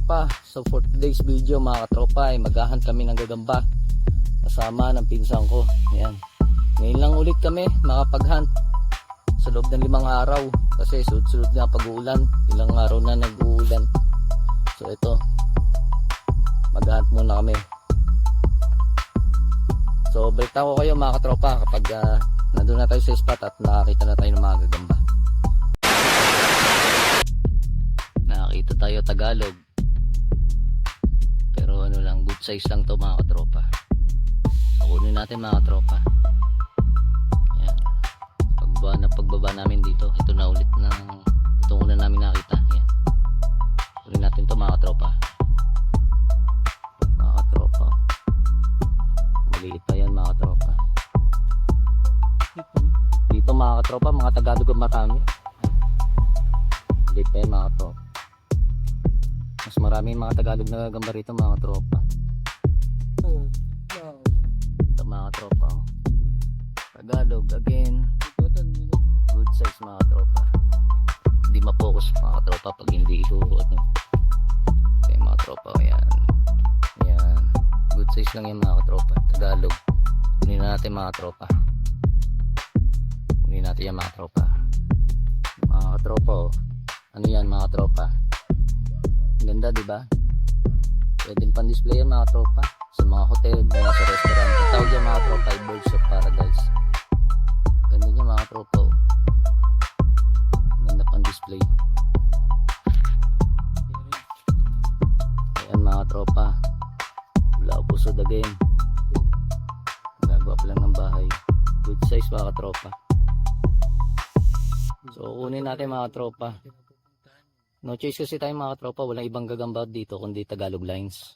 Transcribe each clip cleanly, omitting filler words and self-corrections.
katropa, so for today's video mga katropa ay maghahunt kami ng gagamba kasama ng pinsan ko. Ayan. Ngayon lang ulit kami makapag-hunt sa loob ng 5 araw kasi sunod-sunod na pag-uulan, ilang araw na nag-uulan. So ito, mag-hunt muna kami. So balik ako kayo mga katropa kapag nandun na tayo sa spot at nakakita na tayo ng mga gagamba. Nakakita tayo Tagalog, pero ano lang, good size lang to mga katropa. Kunin natin mga katropa. Yan. Pagbaba namin dito, ito na ulit ng itong una namin nakita. Yan. Kunin natin to mga katropa. Mga katropa, maliit pa yan mga katropa. Dito mga katropa, mga Tagalog ang marami. Maliit pa yan mga katropa. Mas marami mga Tagalog na gagamba rito mga katropa. Ito mga tropa, Tagalog again, good size mga tropa. Hindi ma-focus mga tropa pag hindi isuot. Okay mga tropa, ayan. Ayan, good size lang yan mga tropa. Tagalog. Kunin natin mga tropa. Kunin natin yan mga tropa. Mga tropa, oh. Ano yan mga tropa? Ganda diba? Pwede pang display yan mga tropa sa mga hotel, mga sa restaurant. Tawag yan mga tropa ay Birds of Paradise. Ganda niya mga tropa, oh. Ganda pang display. Ayan mga tropa, wala pusod again. Gagawa pa lang ng bahay. Good size mga tropa. So kunin natin mga tropa. No choice kasi tayo mga tropa, walang ibang gagamba dito kundi Tagalog lines.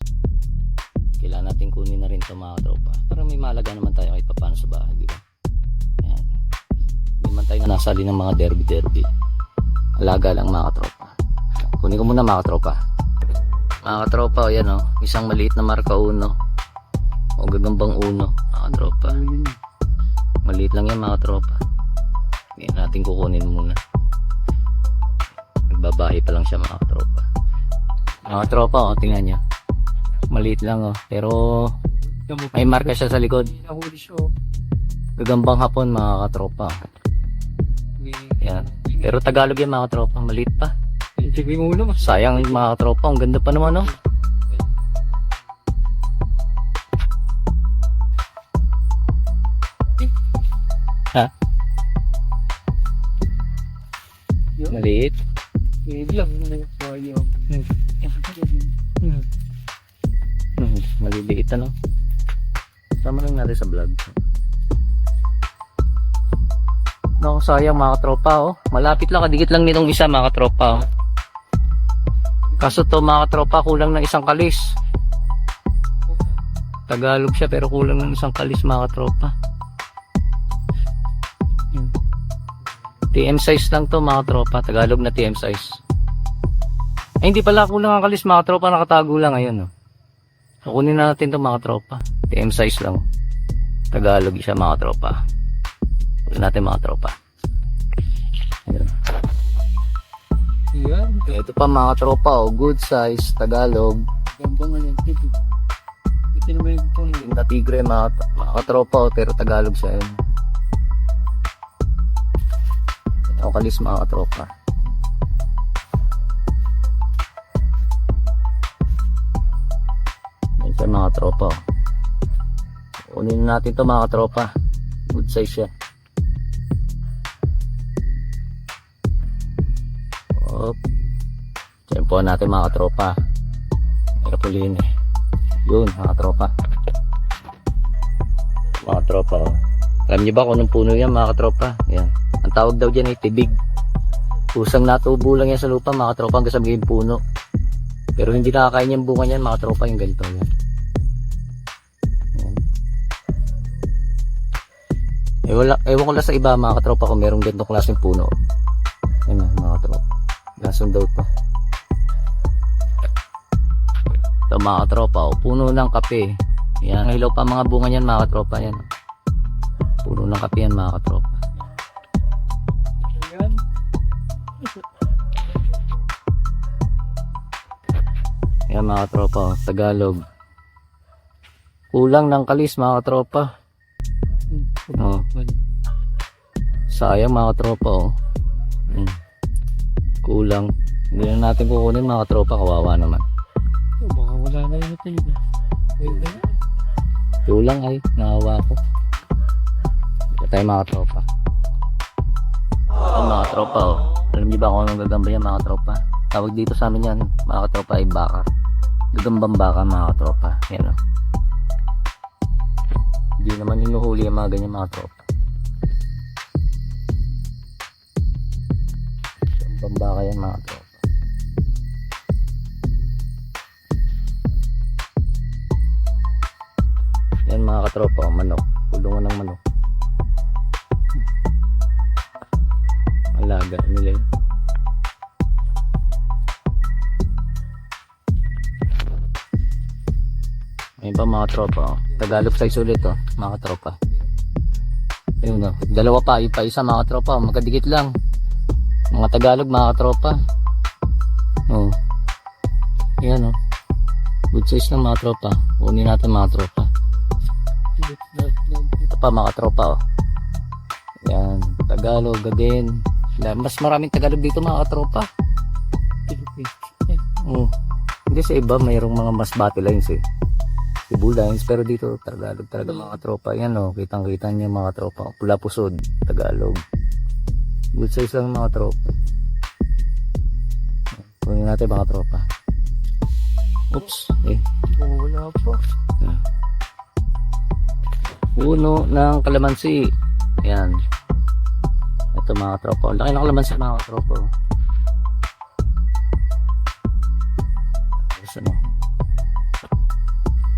Kailangan natin kunin na rin ito mga tropa para may malaga naman tayo kahit paano sa bahay, di ba? Ayan. Hindi man tayo nasali ng mga derby. Alaga lang mga tropa. Kunin ko muna mga tropa. Mga tropa, ayan o, isang maliit na marka uno o gagambang uno mga tropa. Maliit lang yan mga tropa. Ayan, natin kukunin muna. Nagbabahay pa lang siya mga tropa. Mga tropa, o tingnan nyo, maliit lang oh, pero may marka siya sa likod. Gagambang hapon mga katropa. Yan. Pero Tagalog yan mga katropa, maliit pa. Sayang mga katropa, ang ganda pa naman oh. Ha? Maliit. Maliliit ano. Sama lang natin sa vlog. No, sayang mga katropa oh. Malapit lang, kadikit lang nitong isa mga katropa oh. Kaso to mga katropa, kulang ng isang kalis. Tagalog siya pero kulang ng isang kalis mga katropa. TM size lang to mga tropa, Tagalog na TM size. Ay hindi pala kulang ang kalis mga tropa, nakatago lang ngayon oh. So, kunin na natin to mga tropa, TM size lang. Tagalog siya mga tropa. Kunin natin mga tropa. Ayan. Ito pa mga tropa oh, good size, Tagalog. Ito naman yung na tigre mga tropa oh, pero Tagalog siya yun. O kalis mga katropa. Yan siya mga tropa. Kunin natin to mga katropa. Good size siya. Op. Tempohan natin mga katropa. May kapulin eh. Yun mga katropa. Mga katropa oh. Alam niyo ba kung anong puno yan mga katropa? Yan. Ang tawag daw dyan ay tibig. Kusang natubo lang yan sa lupa mga tropa hanggang sa maging puno. Pero hindi nakakain yung bunga niyan mga tropa, yung ganito yan. Ewan ko lang sa iba mga tropa kung merong ganitong klaseng puno. Yan mga tropa. Gasong daw to. Ito mga tropa, puno ng kape. Yan, hilaw pa mga bunga niyan mga tropa yan. Puno ng kape yan mga tropa. Ayan mga tropa, oh, Tagalog. Kulang ng kalis mga tropa. Oh. Sayang mga tropa, oh. Kulang. Hindi na natin kukunin mga tropa, kawawa naman. Baka wala na yun ito yun. Kulang ay, nahawa ko. Ito tayo mga tropa. Ayan mga tropa, oh. Alam niyo ba kung anong gagamba yan mga tropa? Tawag dito sa amin yan, mga tropa, ay baka. Gagambang baka mga tropa. Yan, oh. Hindi naman hinuhuli yung mga ganyan mga tropa. Gagambang baka yan mga tropa. Yan mga katropa, oh, manok. Kulungan ng manok. Alaga nila yun. Ayun pa mga tropa, oh. Tagalog size ulit, oh, mga tropa. Ayun, oh. Dalawa pa, yung pa isa mga tropa, oh. Magkadikit lang. Mga Tagalog mga tropa. Oh. Yan, oh. Good size ng mga tropa. Kunin natin mga tropa. Ito pa mga tropa, oh. Yan, Tagalog din. Mas maraming Tagalog dito mga tropa. Oh. Hindi sa iba mayroong mga mas battle lines eh. Cebu lines, pero dito Tagalog talaga mga tropa. Yan, oh, kitang kita niyo mga tropa. Pula pusod, Tagalog. Good size lang mga tropa. Kunin natin mga tropa. Oops, eh. Wala pa. Puno ng kalamansi. Ayan. Ito mga tropa. Laki ng kalamansi mga tropa. Ano?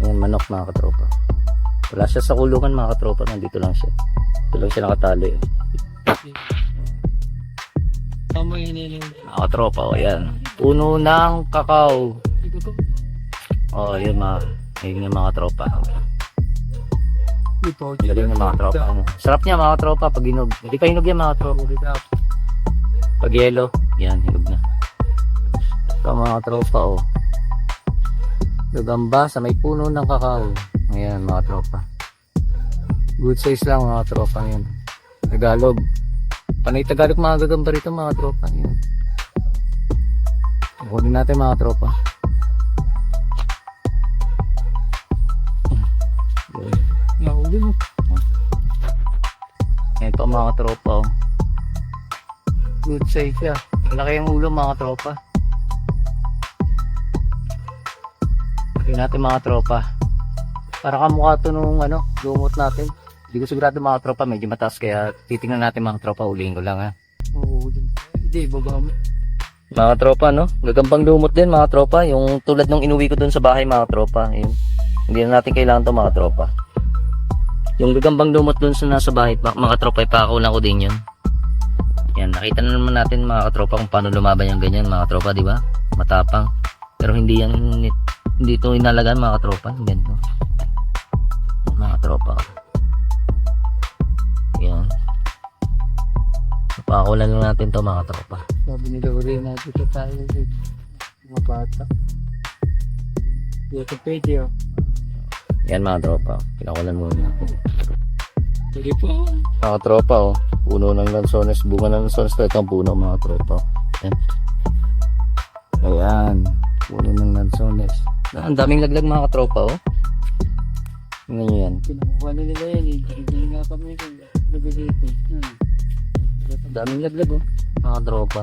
Ayan, manok mga katropa. Wala siya sa kulungan mga katropa. Nandito lang siya. Ito lang siya nakatali. Tama yun. Mga katropa. O yan. Puno ng kakao. O yun mga. Yun yung mga tropa. Galing ng mga tropa. Sarap niya mga tropa pag hinog. Hindi pa hinog yan mga tropa. Pag yelo. Yan, hinog na. Ito mga tropa, oh. Gagamba sa may puno ng kakao. Ayan mga tropa. Good size lang mga tropa yan. Tagalog. Panay Tagalog mga gagamba rito mga tropa. Ayan. Kunin natin mga tropa. Nahuli mo. Ayan pa mga tropa, oh. Good size siya. Malaki ang ulo mga tropa. Tingnan natin mga tropa. Para kamukha ito nung ano, lumot natin. Hindi ko sigurado mga tropa, medyo mataas kaya titingnan natin mga tropa, ulihin ko lang ha. Oo, hindi, baba mo. Mga tropa, no? Gagambang lumot din mga tropa, yung tulad nung inuwi ko dun sa bahay mga tropa. Yun. Hindi na natin kailangan to mga tropa. Yung gagambang lumot dun sa nasa bahay mga tropa, ipakakulang ko din yun. Yan, nakita na naman natin mga tropa kung paano lumaban yung ganyan mga tropa, di ba? Matapang. Pero hindi yan hindi ito inalagaan mga tropa, ganito. Mga tropa. Yan. Pakulan lang natin to mga tropa. Sabi ni Lori natin ito tayo mga bata. Dito pwede, oh. Yan mga tropa. Pinakulan muna. Pwede po. Mga tropa, oh. Puno ng lansones. Bunga ng lansones. Ito ang puno mga tropa. Yan. Ayan. Puno ng lansones. Ang daming laglag mga tropa, oh. Tingnan nyo yan. Pinakuha na nila yan, eh. Hindi nga kami kung gabi dito. Ang daming laglag, oh. Mga tropa.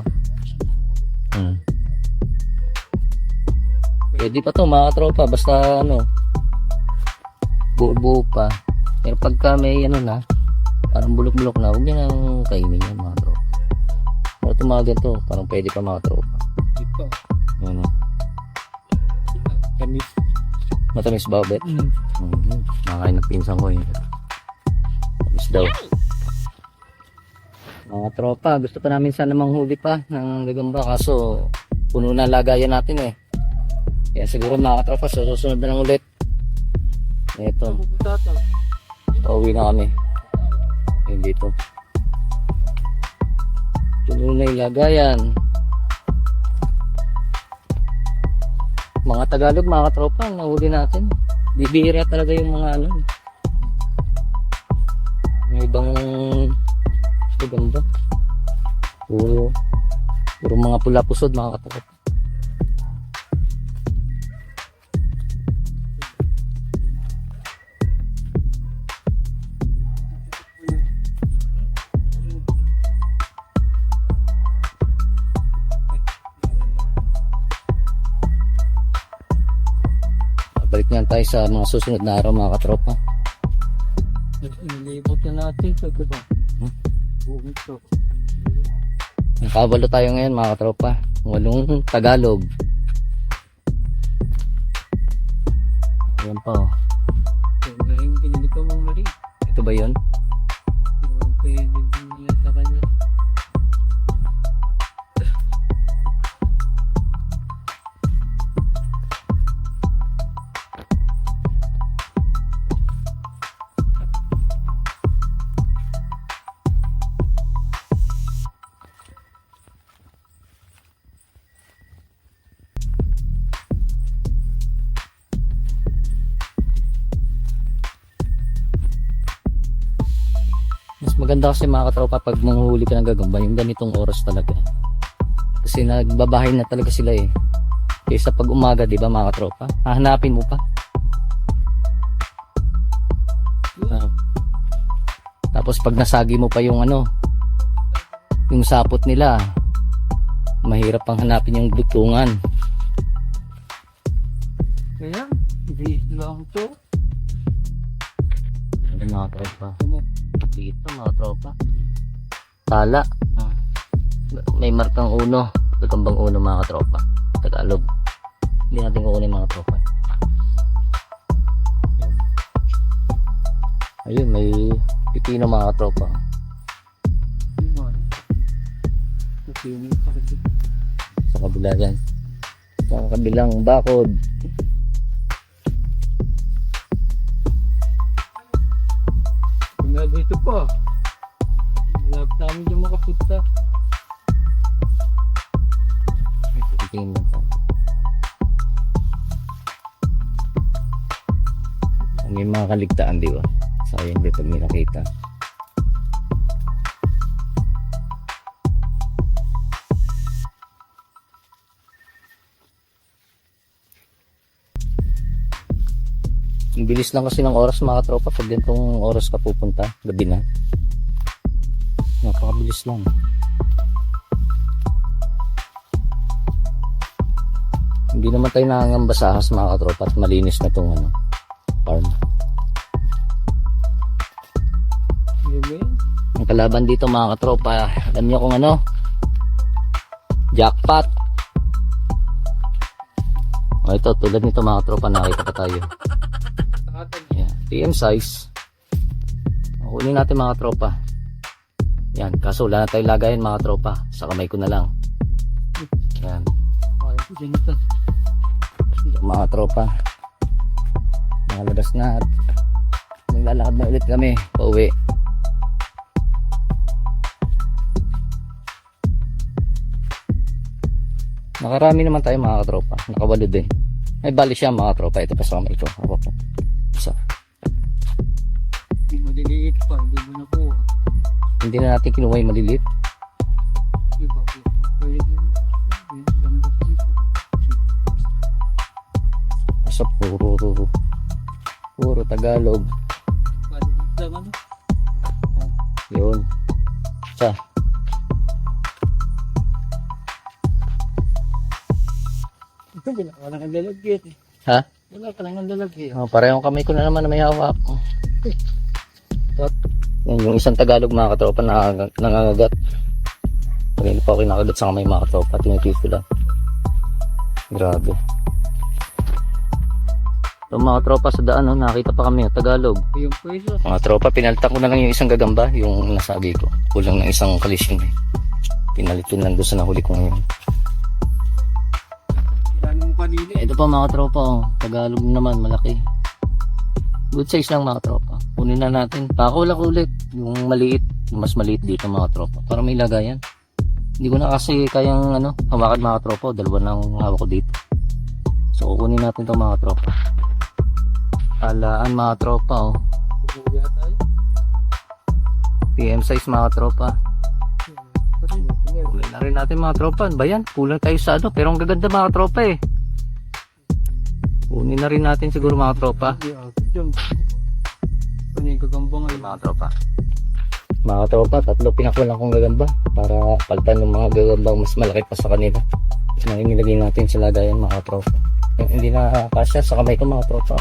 Pwede pa to mga tropa. Basta ano, buo-buo pa. Pero pagka may ano na, parang bulok-bulok na, huwag nyo nang kainin yan mga tropa. Pero ito mga ganito, parang pwede pa mga tropa. Ito. Ano? Kamis. Matamis ba, Bet? Nakakain ng pinsan ko yun. Matamis daw. Mga tropa, gusto pa namin sana manghuli pa ng gagamba kaso puno na lagayan natin eh. Kaya siguro mga tropa, susunod na lang ulit. Ito, pauwi na kami. Ayun dito. Puno na yung lagayan. Mga Tagalog, mga katropa, ang nahuli natin. Bibihira talaga yung mga ano. Yung ibang ganda. Puro mga pula pusod, mga katropa. Balik nga tayo sa mga susunod na araw, mga katropa. Nilibot na natin ito, diba? Buong ito. Nakabalo tayo ngayon, mga katropa. 8 Tagalog. Ayan pa, oh. Kaya yung pinili ko mong mali. Ito ba yun? Yung pwede nila sa kanya. Mas maganda kasi, mga katropa, pag manghuli ka ng gagamba, yung ganitong oras talaga. Kasi nagbabahay na talaga sila eh. Kaysa pag umaga, di ba, mga katropa? Hahanapin mo pa. Ah. Tapos pag nasagi mo pa yung ano, yung sapot nila, mahirap pang hanapin yung dutungan. Kaya, hindi lang ito. Ano, mga tropa? Dito, mga tropa. Tala. May markang uno. Gagambang uno, mga tropa. Tagalog. Hindi natin kukunin, mga tropa. Ayun, may pipino, mga tropa. Sa kabila yan. Sa kabilang bakod. Nga dito pa. Malapit namin yung makapunta. Titingin lang tayo. May mga kaligtaan, di ba? Sayang di pag may nakita. Ang bilis lang kasi ng oras, mga tropa, pag ganitong oras ka pupunta, gabi na. Napakabilis lang. Hindi naman tayo nangangamba sa ahas, mga katropa, at malinis na itong ano, farm. Ang kalaban dito, mga katropa, alam nyo kung ano? Jackpot. O ito, tulad nito, mga katropa, nakita pa tayo. Yan, TM size. Kunin natin, mga tropa. Yan, kaso wala na tayo lagayan, mga tropa. Sa kamay ko na lang. Yan, mga tropa. Nakalabas na at naglalakad na ulit kami pauwi. Nakarami naman tayo, mga tropa. Nakawalo din. May bali siya, mga tropa. Ito pa sa kamay ko. Ako pa. Isa. Maliliit pa, hindi mo nakuha. Hindi na natin kinuha yung maliliit. Diba? Asa puro Tagalog. Maliliit lang ano? Yun. Isa. Ito, wala ka lang ang lalagyan eh. Ha? Wala ka lang ang lalagyan. Oh, parehong kamay ko na naman na may hawak. Yan, yung isang Tagalog, mga katropa, nangangagat. Kanina pa ako kinakagat sa kamay, mga katropa. Tinitip ko lang. Grabe. So, mga tropa sa daan, no, nakita pa kami, Tagalog. Yung pweso. Mga tropa, pinalitan ko na lang yung isang gagamba, yung nasabi ko. Kulang ng isang kalisyon eh. Pinalit ko lang doon sa nahuli ko ngayon. Anong kanina? Ito pa, mga tropa, oh. Tagalog naman, malaki. Good size lang, mga tropa. Kunin na natin. Pako lang ulit. Yung maliit. Yung mas maliit dito, mga tropa. Para may lagayan. Hindi ko na kasi kayang hawakan, mga tropa. Dalawa lang hawak ko dito. So So kukunin natin to mga tropa. Alaan mga tropa oh. Kaya tayo. PM size mga tropa. Kunin na rin natin mga tropa. Ano ba yan? Kulang tayo sa ano. Pero ang gaganda mga tropa eh. Kunin na rin natin siguro mga tropa. Ano yung gagambang ay Mga tropa. Mga tropa, 3 pinakulang kong gagamba. Para palitan ng mga gagambang mas malaki pa sa kanila. Nilagay natin sa lagayan mga tropa. Yung hindi na kasya sa kamay ko mga tropa.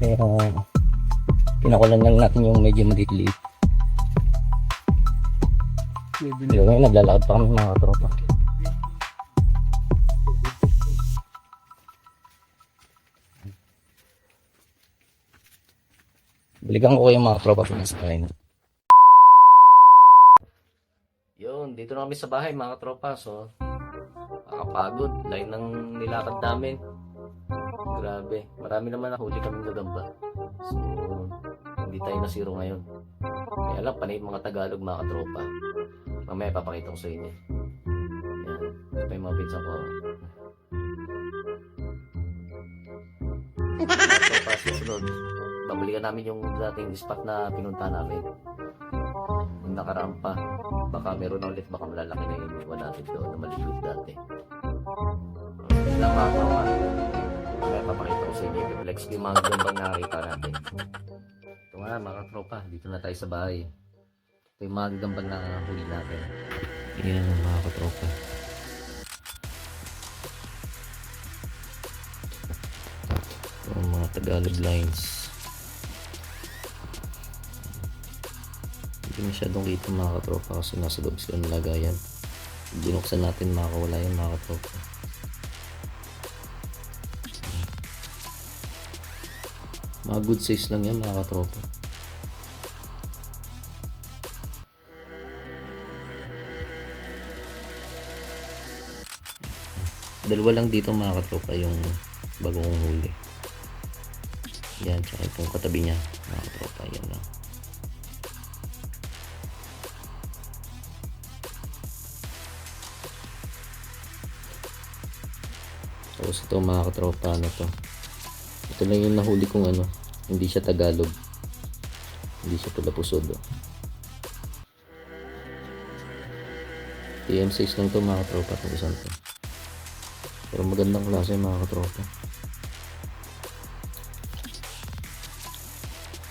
Kaya pinakulan lang natin yung medyo maliit-liit. Pero ngayon naglalakad pa kami mga tropa. Balikan ko kayo mga tropa pinasakay na. Yun, dito na kami sa bahay mga tropa. So, nakakapagod. Lain ng nilakad namin. Grabe. Marami naman nahuli kaming gagamba. So, hindi tayo nasiro ngayon. Kaya lang, panay mga Tagalog mga tropa. Mamaya papakita ko sa inyo. Yan. Ito pa yung mga pinsan ko. Mga tropa, susunod. Babalikan namin yung dating spot na pinunta namin. Yung nakaraan pa. Baka meron na ulit, baka malalaki na yung iwan natin doon na maliit dati. Yun lang mga tropa. Kaya papakita ko sa inyo. Flex ko yung mga gambang nakakita natin. Ito nga mga tropa. Dito na tayo sa bahay. Ito yung mga gambang nakahuli natin. Yan ang mga katropa. Ito ang mga Tagalog lines. Hindi masyadong kita mga katropa kasi nasa loob sila ng lagayan. Binuksan natin makakawala yan mga katropa. Mga good size lang yan mga katropa. Dalawa lang dito mga katropa yung bagong huli. Yan, tsaka itong katabi niya mga katropa. Yan lang. Tapos ito mga katropa, ano to, ito lang yung nahuli kong ano, hindi siya Tagalog, hindi siya pala pusod oh. PM size lang to mga katropa, itong isang to, pero magandang klase mga katropa.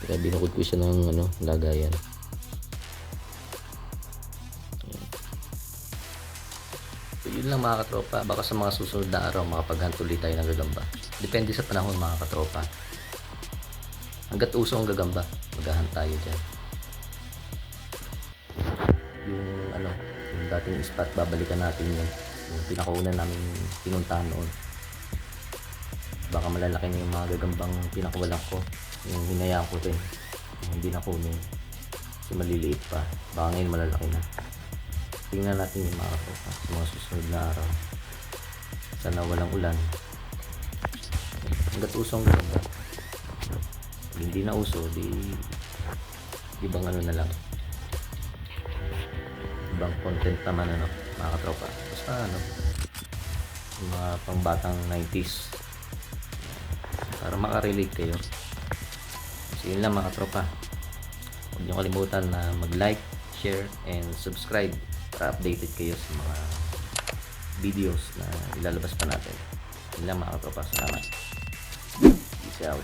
Kaya binukod ko siya ng ano, lagayan. Yun lang mga katropa, baka sa mga susunod na araw makapaghunt ulit tayo ng gagamba. Depende sa panahon mga katropa. Hanggat uso ang gagamba, maghahunt tayo dyan. Yung ano, yung dating spot, babalikan natin yun. Yung pinakauna namin pinuntahan noon. Baka malalaki na yung mga gagambang pinakawalan ko. Yung hinayaan ko din, yung hindi na kunin. Kasi maliliit pa, baka ngayon malalaki na. Tingnan natin yung mga katropa sa mga susunod na araw. Sana walang ulan. Hanggat usong ganda. Pag hindi na uso, di ibang ano na lang. Ibang content naman ano, mga katropa. Basta ano, yung mga pangbatang 90s. Para makarelate kayo. So yun lang mga katropa. Huwag niyo kalimutan na mag-like, share, and subscribe para updated kayo sa mga videos na ilalabas pa natin. Yun lang mga katropa. Salamat. Peace out.